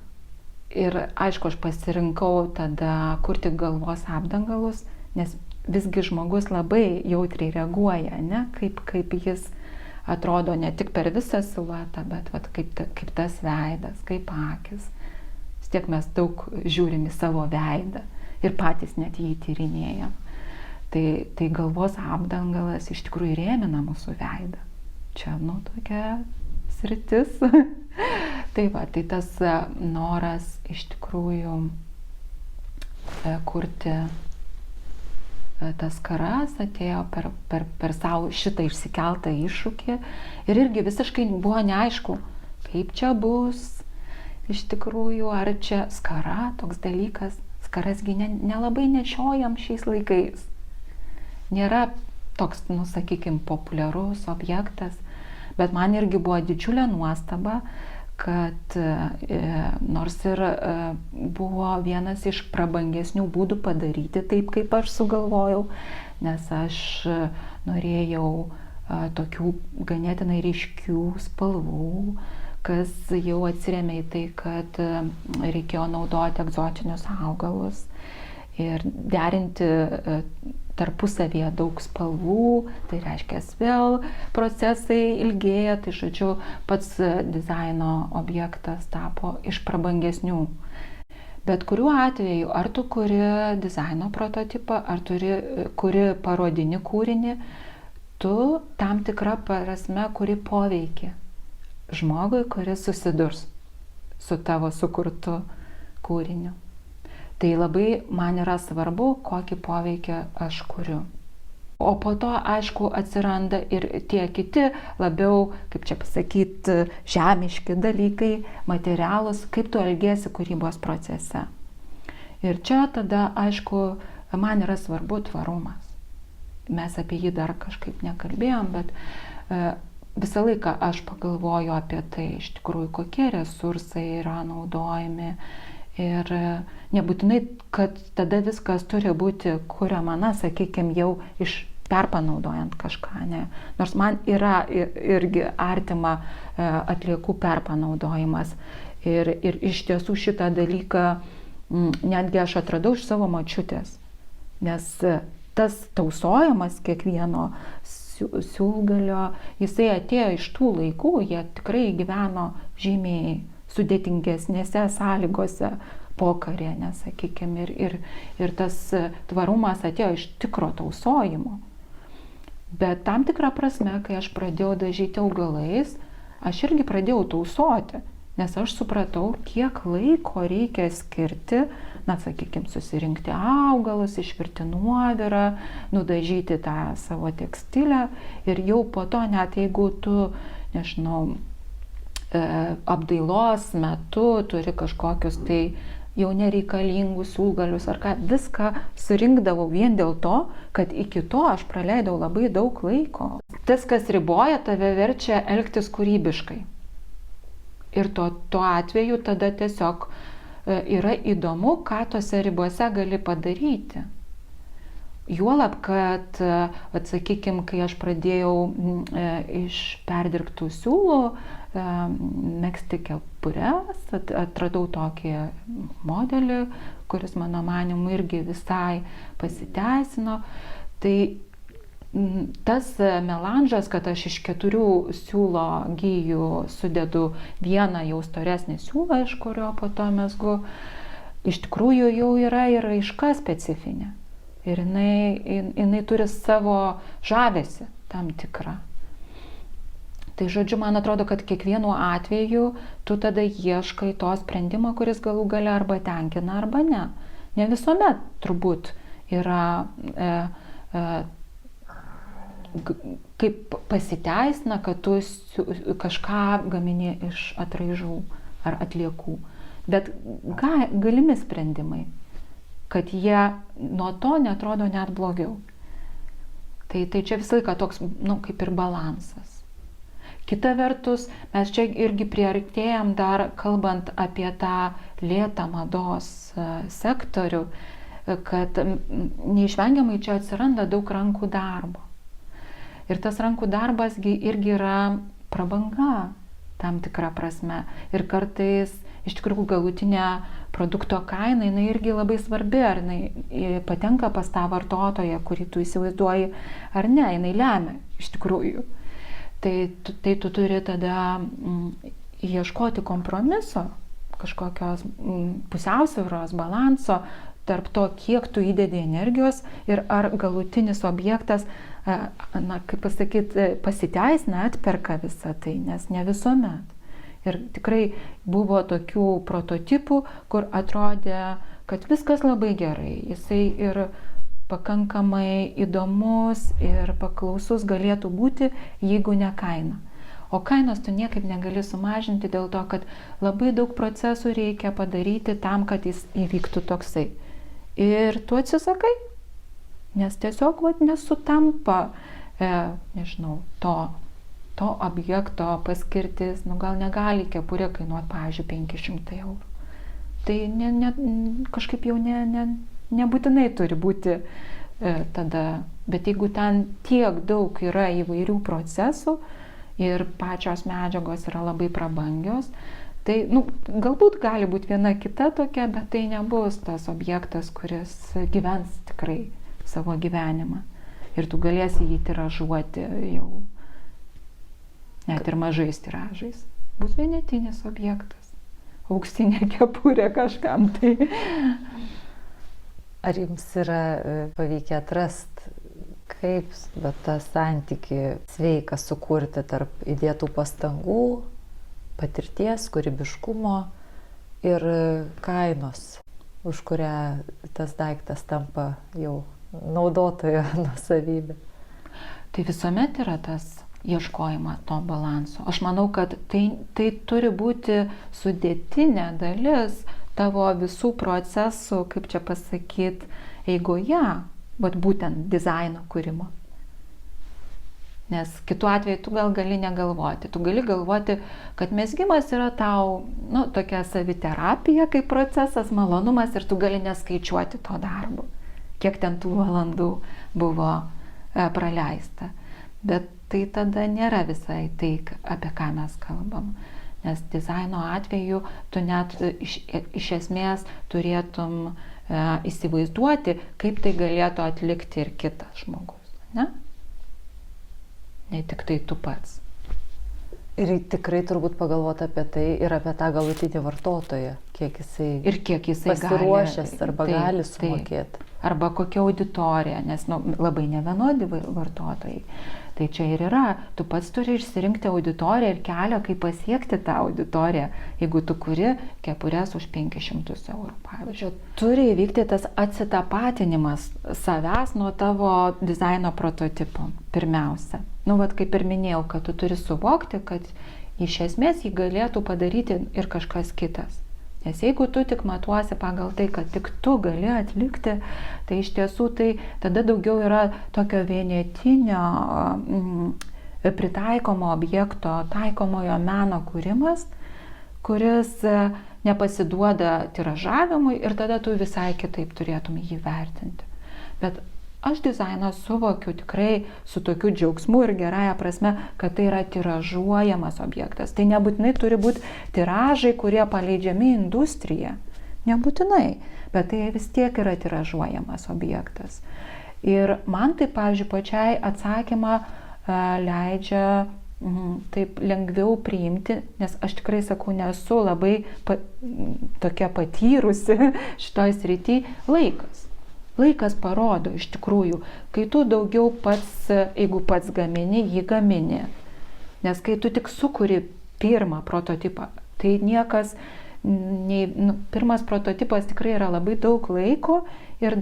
Ir aišku, aš pasirinkau tada kurti galvos apdangalus, nes visgi žmogus labai jautriai reaguoja, ne? Kaip jis atrodo ne tik per visą siluetą, bet kaip tas veidas, kaip akis. Vis tiek mes daug žiūrim į savo veidą ir patys net jį tyrinėjam. Tai galvos apdangalas iš tikrųjų rėmina mūsų veidą. Čia, tokia sritis. Tai tas noras iš tikrųjų kurti tas skaras atėjo per savo šitą išsikeltą iššūkį ir irgi visiškai buvo neaišku, kaip čia bus iš tikrųjų, ar čia skara toks dalykas, skarasgi nelabai nešiojam šiais laikais. Nėra toks, sakykime, populiarus objektas, bet man irgi buvo didžiulė nuostaba, kad nors ir buvo vienas iš prabangesnių būdų padaryti taip, kaip aš sugalvojau, nes aš norėjau tokių ganėtinai ryškių spalvų, kas jau atsiremia į tai, kad reikėjo naudoti egzotinius augalus ir derinti tarpusavėje daug spalvų, tai reiškia vėl procesai ilgėja, tai žodžiu pats dizaino objektas tapo iš prabangesnių. Bet kuriuo atveju, ar tu kuri dizaino prototipą, ar kuri parodinį kūrinį, tu tam tikrą prasme kuri poveikį žmogui, kuris susidurs su tavo sukurtu kūriniu. Tai labai man yra svarbu, kokį poveikį aš kuriu. O po to, aišku, atsiranda ir tie kiti labiau, kaip čia pasakyti, žemiški dalykai, materialūs, kaip tu elgiesi kūrybos procese. Ir čia tada, aišku, man yra svarbu tvarumas. Mes apie jį dar kažkaip nekalbėjom, bet visą laiką aš pagalvoju apie tai, iš tikrųjų, kokie resursai yra naudojami. Ir nebūtinai, kad tada viskas turi būti kuriama, sakykime, jau iš perpanaudojant kažką, ne. Nors man yra irgi artima atliekų perpanaudojimas. Ir iš tiesų šitą dalyką netgi aš atradau iš savo močiutės. Nes tas tausojimas kiekvieno siūlgalio, jisai atėjo iš tų laikų, jie tikrai gyveno žymiai sudėtingesnėse sąlygose pokarė, nesakykime, ir tas tvarumas atėjo iš tikro tausojimo. Bet tam tikrą prasme, kai aš pradėjau dažyti augalais, aš irgi pradėjau tausoti, nes aš supratau, kiek laiko reikia skirti, sakykime, susirinkti augalus, išvirti nuovirą, nudažyti tą savo tekstilę ir jau po to, net jeigu tu, nežinau, apdailos metu turi kažkokius tai jau nereikalingus siūlgalius ar ką, viską surinkdavau vien dėl to, kad iki to aš praleidau labai daug laiko. Tas, kas riboja, tave verčia elgtis kūrybiškai. Ir tuo atveju tada tiesiog yra įdomu, ką tose ribose gali padaryti. Juolab, kad, sakykime, kai aš pradėjau iš perdirbtų siūlų megzti kepures, atradau tokį modelį, kuris mano manimu irgi visai pasiteisino. Tai tas melanžas, kad aš iš 4 siūlo gijų sudedu vieną jau storesnį siūlą, iš kurio po to mezgu, iš tikrųjų jau yra ir raiška specifinė. Ir jinai turi savo žavesį tam tikrą. Tai žodžiu, man atrodo, kad kiekvienu atveju tu tada ieškai to sprendimo, kuris galų gale arba tenkina, arba ne. Ne visuomet turbūt yra kaip pasiteisina, kad tu kažką gamini iš atraižų ar atliekų. Bet galimi sprendimai, kad jie nuo to netrodo net blogiau. Tai čia visą laiką toks, kaip ir balansas. Kita vertus, mes čia irgi priartėjam dar, kalbant apie tą lėtą mados sektorių, kad neišvengiamai čia atsiranda daug rankų darbo. Ir tas rankų darbas irgi yra prabanga tam tikrą prasme. Ir kartais iš tikrųjų galutinė produkto kaina, jinai irgi labai svarbi, ar jinai patenka pas tą vartotoją, kurį tu įsivaizduoji, ar ne, jinai lemia iš tikrųjų. Tai tu turi tada ieškoti kompromiso, kažkokios pusiausvyros, balanso tarp to, kiek tu įdedi energijos ir ar galutinis objektas, kaip pasakyti, pasiteisina, atperka visą tai, nes ne visuomet. Ir tikrai buvo tokių prototipų, kur atrodė, kad viskas labai gerai. Jisai ir pakankamai įdomus ir paklausus galėtų būti, jeigu ne kaina. O kainos tu niekaip negali sumažinti dėl to, kad labai daug procesų reikia padaryti tam, kad jis įvyktų toksai. Ir tu atsisakai, nes tiesiog nesutampa, to objekto paskirtis, gal negali kepurė kainuoti, pavyzdžiui, 500 eurų. Tai kažkaip jau nebūtinai turi būti tada, bet jeigu ten tiek daug yra įvairių procesų ir pačios medžiagos yra labai prabangios, tai galbūt gali būti viena kita tokia, bet tai nebus tas objektas, kuris gyvens tikrai savo gyvenimą. Ir tu galėsi jį tiražuoti jau net ir mažais tiražais. Bus vienetinis objektas. Auksinė kepurė kažkam tai. Ar jums yra pavykę atrasti, kaip tą santykį sveiką sukurti tarp įdėtų pastangų, patirties, kūrybiškumo ir kainos, už kurią tas daiktas tampa jau naudotojo nuosavybė? Tai visuomet yra tas ieškojimą to balanso. Aš manau, kad tai turi būti sudėtinė dalis tavo visų procesų, kaip čia pasakyti, eigoje, būtent dizaino kūrimo. Nes kitu atveju tu gal gali negalvoti. Tu gali galvoti, kad mezgimas yra tau tokia saviterapija kaip procesas, malonumas ir tu gali neskaičiuoti to darbo. Kiek ten tų valandų buvo praleista. Bet tai tada nėra visai tai, apie ką mes kalbam. Nes dizaino atveju tu net iš esmės turėtum įsivaizduoti, kaip tai galėtų atlikti ir kitas žmogus. Ne tik tai tu pats. Ir tikrai turbūt pagalvoti apie tai ir apie tą galutinį vartotoją, kiek jisai pasiruošęs arba gali sumokėti. Arba kokia auditorija, nes labai nevienodi vartotojai. Tai čia ir yra, tu pats turi išsirinkti auditoriją ir kelią, kaip pasiekti tą auditoriją, jeigu tu kuri kepures už 500 eurų, pavyzdžiui. Turi įvykti tas atsitapatinimas savęs nuo tavo dizaino prototipo, pirmiausia. Kaip ir minėjau, kad tu turi suvokti, kad iš esmės jį galėtų padaryti ir kažkas kitas. Nes jeigu tu tik matuosi pagal tai, kad tik tu gali atlikti, tai iš tiesų tai tada daugiau yra tokio vienetinio pritaikomo objekto, taikomojo meno kūrimas, kuris nepasiduoda tiražavimui ir tada tu visai kitaip turėtum jį vertinti. Bet aš dizainą suvokiu tikrai su tokiu džiaugsmu ir gerąja prasme, kad tai yra tiražuojamas objektas. Tai nebūtinai turi būti tiražai, kurie paleidžiami į industriją. Nebūtinai, bet tai vis tiek yra tiražuojamas objektas. Ir man tai, pavyzdžiui, pačiai atsakymą leidžia taip lengviau priimti, nes aš tikrai sakau, nesu labai tokia patyrusi šitoj srity, laikas. Laikas parodo iš tikrųjų, kai tu daugiau pats, jeigu pats gamini, jį gamini. Nes kai tu tik sukuri pirmą prototipą, tai niekas, pirmas prototipas tikrai yra labai daug laiko ir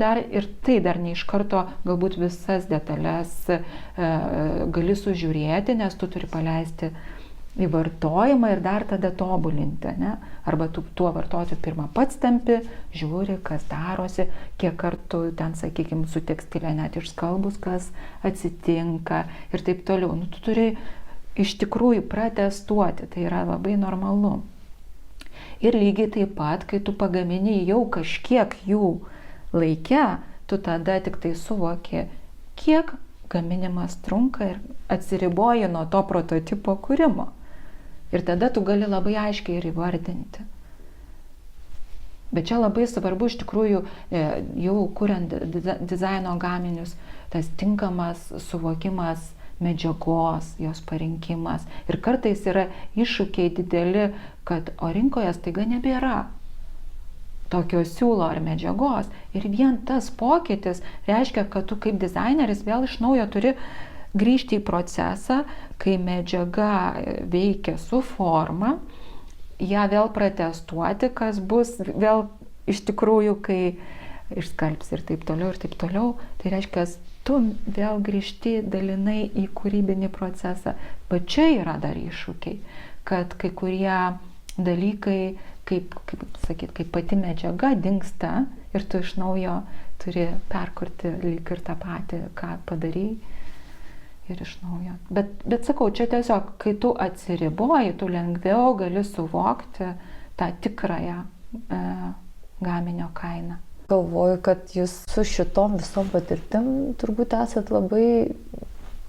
tai dar ne iš karto galbūt visas detalės gali sužiūrėti, nes tu turi paleisti į vartojimą ir dar tada tobulinti, ne? Arba tu tuo vartotoju pirmą pats tampi, žiūri, kas darosi, kiek kartų ten, sakykime, su tekstilė net išskalbus, kas atsitinka ir taip toliau. Nu, tu turi iš tikrųjų pratestuoti, tai yra labai normalu. Ir lygiai taip pat, kai tu pagamini jau kažkiek jų laike, tu tada tik tai suvoki, kiek gaminimas trunka ir atsiriboji nuo to prototipo kūrimo. Ir tada tu gali labai aiškiai ir įvardinti. Bet čia labai svarbu iš tikrųjų, jau kuriant dizaino gaminius, tas tinkamas suvokimas medžiagos, jos parinkimas. Ir kartais yra iššūkiai dideli, kad o rinkoje staiga nebėra tokio siūlo ar medžiagos. Ir vien tas pokytis reiškia, kad tu kaip dizaineris vėl iš naujo turi grįžti į procesą, kai medžiaga veikia su forma, ją vėl pratestuoti, kas bus vėl iš tikrųjų, kai išskalbs ir taip toliau. Tai reiškia, tu vėl grįžti dalinai į kūrybinį procesą. Bet čia yra dar iššūkiai, kad kai kurie dalykai, kaip pati medžiaga dingsta ir tu iš naujo turi perkurti lyg ir tą patį, ką padarei. Ir iš naujo. Bet sakau, čia tiesiog, kai tu atsiriboji, tu lengviau gali suvokti tą tikrąją gaminio kainą. Galvoju, kad jūs su šitom visom patirtim turbūt esat labai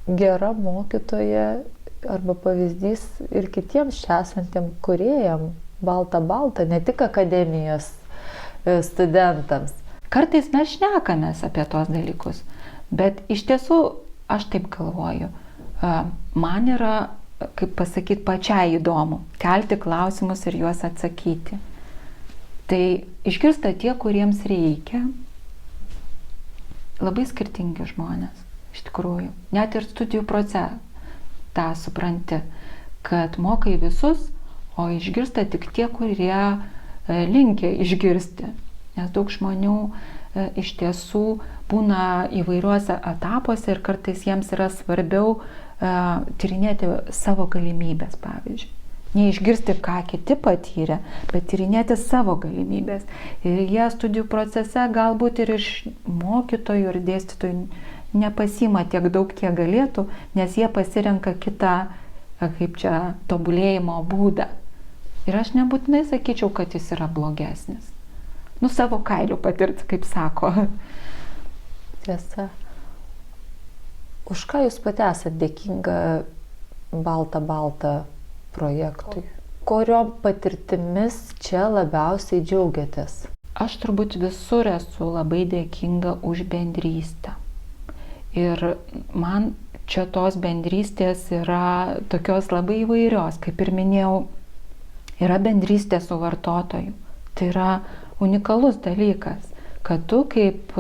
gera mokytoja arba pavyzdys ir kitiems čia esantiem kūrėjam, balta, ne tik akademijos studentams. Kartais mes šnekamės apie tos dalykus, bet iš tiesų aš taip galvoju, man yra, kaip pasakyti, pačiai įdomu kelti klausimus ir juos atsakyti. Tai išgirsta tie, kuriems reikia, labai skirtingi žmonės, iš tikrųjų. Net ir studijų procesą tą supranti, kad mokai visus, o išgirsta tik tie, kurie linkia išgirsti. Nes daug žmonių iš tiesų būna įvairiuose etapuose ir kartais jiems yra svarbiau tyrinėti savo galimybės, pavyzdžiui. Neišgirsti, ką kiti patyrė, bet tyrinėti savo galimybės. Ir jie studijų procese galbūt ir iš mokytojų ir dėstytojų nepasima tiek daug, kiek galėtų, nes jie pasirenka kitą, kaip čia, tobulėjimo būdą. Ir aš nebūtinai sakyčiau, kad jis yra blogesnis. Savo kailiu patirti, kaip sako. Tiesa. Už ką jūs pati esat dėkinga balta projektui? Kuriom patirtimis čia labiausiai džiaugiatės? Aš turbūt visur esu labai dėkinga už bendrystę. Ir man čia tos bendrystės yra tokios labai įvairios. Kaip ir minėjau, yra bendrystė su vartotoju. Tai yra unikalus dalykas, kad tu kaip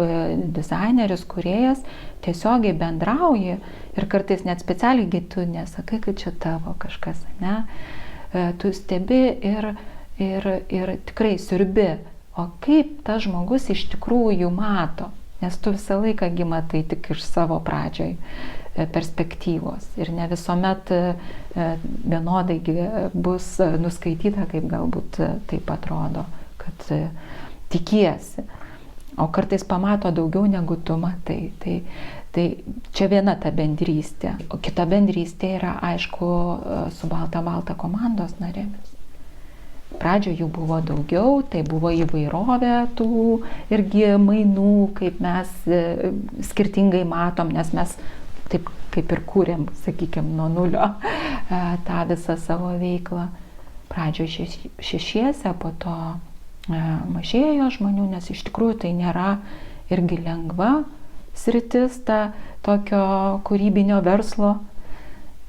dizaineris, kūrėjas tiesiogiai bendrauji ir kartais net specialiai tu nesakai, kad čia tavo kažkas, ne? Tu stebi ir tikrai siurbi, o kaip tas žmogus iš tikrųjų mato, nes tu visą laiką matai tik iš savo pradžioj perspektyvos ir ne visuomet vienodai bus nuskaityta, kaip galbūt taip atrodo, kad tikiesi, o kartais pamato daugiau negu tu matai. Tai čia viena ta bendrystė. O kita bendrystė yra, aišku, su balta komandos narėmis. Pradžioje jų buvo daugiau, tai buvo įvairovė tų irgi mainų, kaip mes skirtingai matom, nes mes taip kaip ir kūrėm, sakykime, nuo nulio tą visą savo veiklą. Pradžioje šešiese, po to mažėjo žmonių, nes iš tikrųjų tai nėra irgi lengva sritis, ta tokio kūrybinio verslo.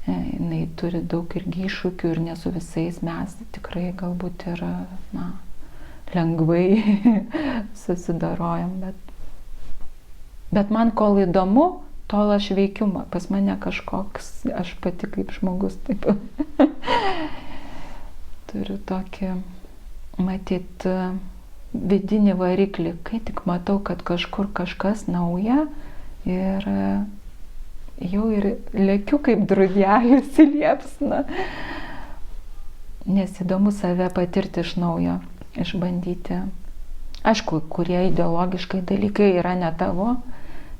Jinai turi daug irgi iššūkių ir ne su visais mes tikrai galbūt ir lengvai susidarojam. Bet man kol įdomu, tol aš veikiu, pas mane kažkoks, aš pati kaip žmogus taip turiu tokį, matyt, vidinį variklį, kai tik matau, kad kažkur kažkas nauja ir jau ir lėkiu kaip drugelis į liepsną. Nes įdomu save patirti iš naujo, išbandyti. Aišku, kurie ideologiškai dalykai yra ne tavo,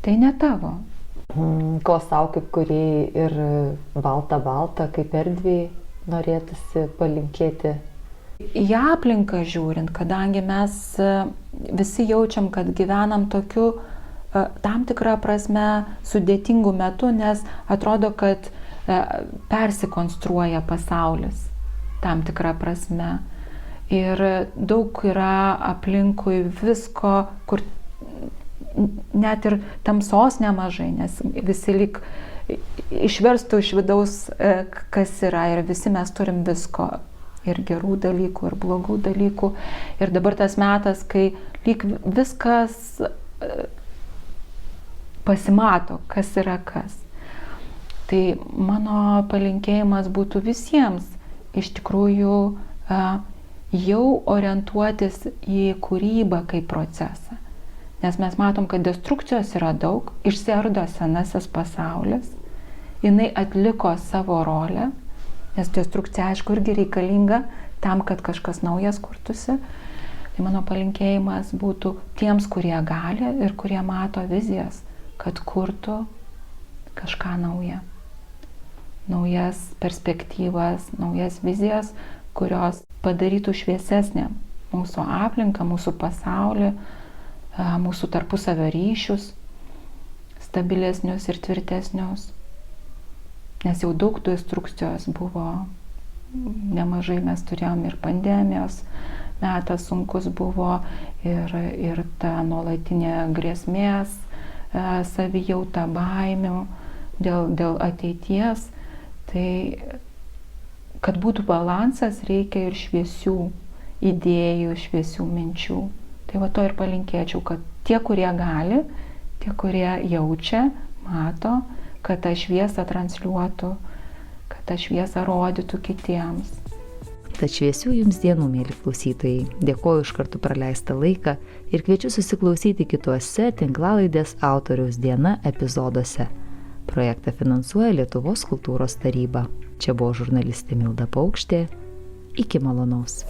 tai ne tavo. Ko savo kaip kuriai ir balta, kaip erdviai norėtųsi palinkėti? Į aplinką žiūrint, kadangi mes visi jaučiam, kad gyvenam tokiu tam tikrą prasme sudėtingu metu, nes atrodo, kad persikonstruoja pasaulis tam tikrą prasme. Ir daug yra aplinkui visko, kur net ir tamsos nemažai, nes visi lyg išverstų iš vidaus, kas yra, ir visi mes turim visko. Ir gerų dalykų, ir blogų dalykų. Ir dabar tas metas, kai lyg viskas pasimato, kas yra kas. Tai mano palinkėjimas būtų visiems iš tikrųjų jau orientuotis į kūrybą kaip procesą. Nes mes matom, kad destrukcijos yra daug, išsiardo senasis pasaulis, jinai atliko savo rolę, nes destrukcija, aišku, irgi reikalinga tam, kad kažkas naujas kurtųsi. Tai mano palinkėjimas būtų tiems, kurie gali ir kurie mato vizijas, kad kurtų kažką naują. Naujas perspektyvas, naujas vizijas, kurios padarytų šviesesnę mūsų aplinką, mūsų pasaulį, mūsų tarpusavio ryšius, stabilesnius ir tvirtesnius. Nes jau daug destrukcijos buvo, nemažai mes turėjom ir pandemijos, metas sunkus buvo ir ta nuolatinė grėsmės, savijauta, baimių dėl ateities. Tai, kad būtų balansas, reikia ir šviesių idėjų, šviesių minčių. Tai va to ir palinkėčiau, kad tie, kurie gali, tie, kurie jaučia, mato, kad tą šviesą transliuotų, kad tą šviesą rodytų kitiems. Tad šviesių jums dienų, mėly klausytojai. Dėkoju už kartu praleistą laiką ir kviečiu susiklausyti kituose tinklalaidės Autoriaus diena epizoduose. Projektą finansuoja Lietuvos kultūros taryba. Čia buvo žurnalistė Milda Paukštė. Iki malonaus.